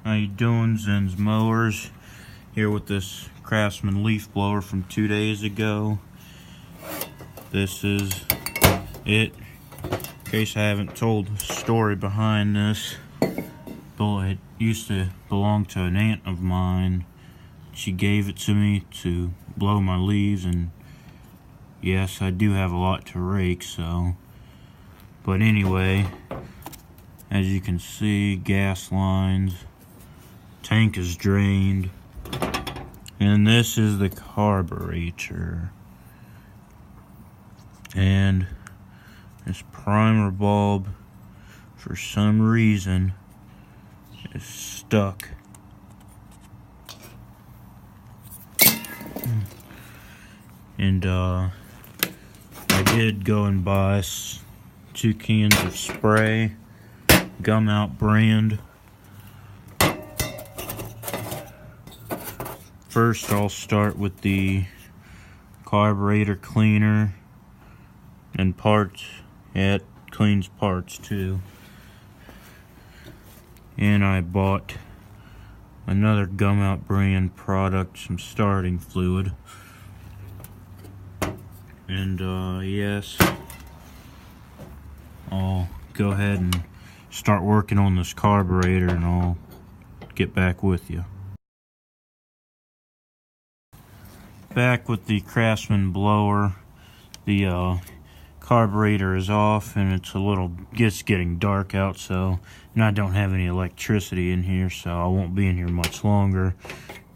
How you doing, Zen's Mowers? Here with this Craftsman leaf blower from 2 days ago. This is it. In case I haven't told the story behind this, but it used to belong to an aunt of mine. She gave it to me to blow my leaves, and yes, I do have a lot to rake, so. But anyway, as you can see, gas lines, tank is drained, and this is the carburetor. And this primer bulb, for some reason, is stuck. And I did go and buy 2 cans of spray, Gum Out brand. First, I'll start with the carburetor cleaner and parts. Yeah, it cleans parts too. And I bought another Gum Out brand product, some starting fluid. And yes, I'll go ahead and start working on this carburetor, and I'll get back with you. Back with the Craftsman blower. The carburetor is off, and it's getting dark out, so, and I don't have any electricity in here, so I won't be in here much longer.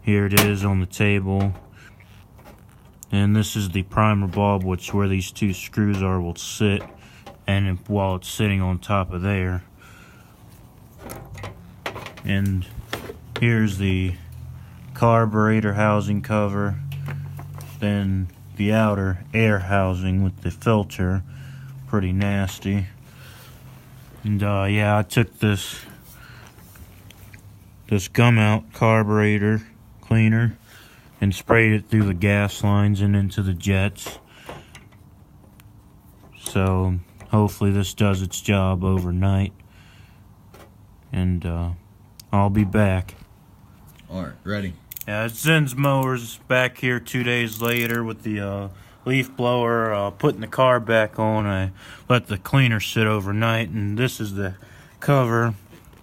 Here it is on the table. And this is the primer bulb, which where these 2 screws are will sit, and while it's sitting on top of there. And here's the carburetor housing cover, then the outer air housing with the filter, pretty nasty. And yeah, I took this Gum Out carburetor cleaner and sprayed it through the gas lines and into the jets. So hopefully this does its job overnight. And I'll be back. Alright, ready. Yeah, it's Zen's Mowers back here 2 days later with the leaf blower, putting the car back on. I let the cleaner sit overnight, and this is the cover.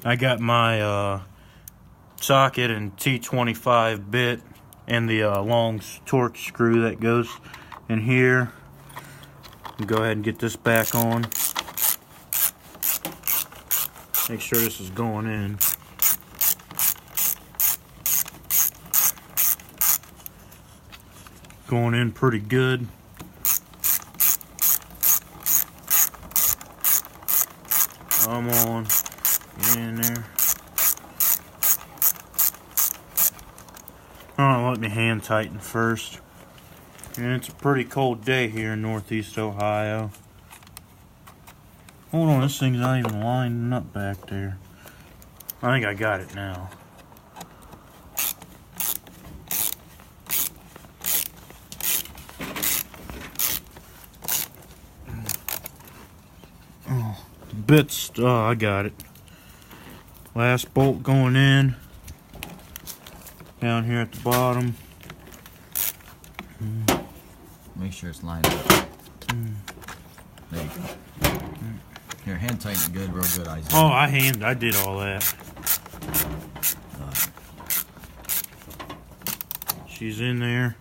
I got my socket and T25 bit and the long torque screw that goes in here. Go ahead and get this back on. Make sure this is going in. Going in pretty good. Come on, get in there. Alright, let me hand tighten first. And it's a pretty cold day here in Northeast Ohio. Hold on, this thing's not even lining up back there. I think I got it now. Oh, bits, I got it. Last bolt going in. Down here at the bottom. Make sure it's lined up. There you go. Here, hand tighten good, real good, Isaac. Oh, I did all that. She's in there.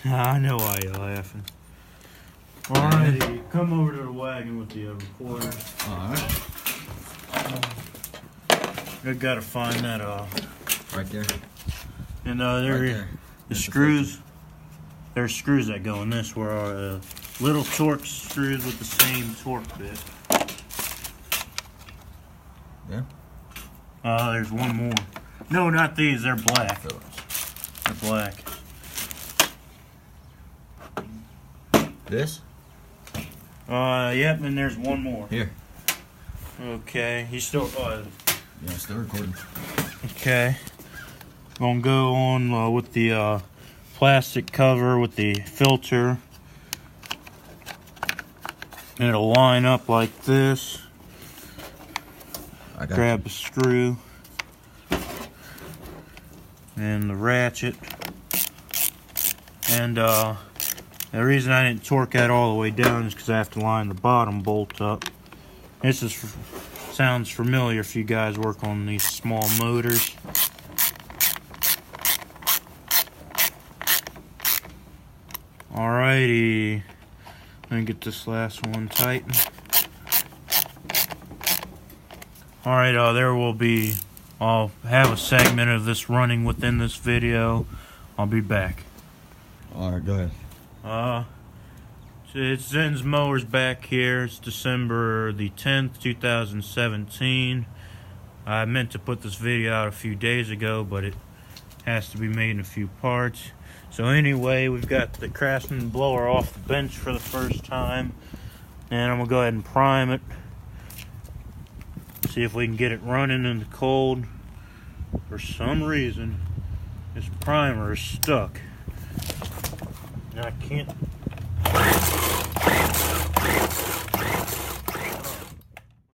I know why you're laughing. Alright, come over to the wagon with the recorder. Alright. I gotta find that right there. And there. The screws. There's screws that go in this, where are little torque screws with the same torque bit. Yeah. There's one more. No, not these. They're black. They're black. This? Yep. And there's one more. Here. Okay. He's still. Yeah, still recording. Okay. Gonna go on with the plastic cover with the filter. And it'll line up like this. grab the screw and the ratchet. And the reason I didn't torque that all the way down is because I have to line the bottom bolt up. This sounds familiar if you guys work on these small motors. Alrighty, let me get this last one tightened. Alright, I'll have a segment of this running within this video. I'll be back. Alright, go ahead. It's Zen's Mowers back here. It's December the 10th, 2017. I meant to put this video out a few days ago, but it has to be made in a few parts. So anyway, we've got the Craftsman blower off the bench for the first time, and I'm gonna go ahead and prime it. See if we can get it running in the cold. For some reason, this primer is stuck. And I can't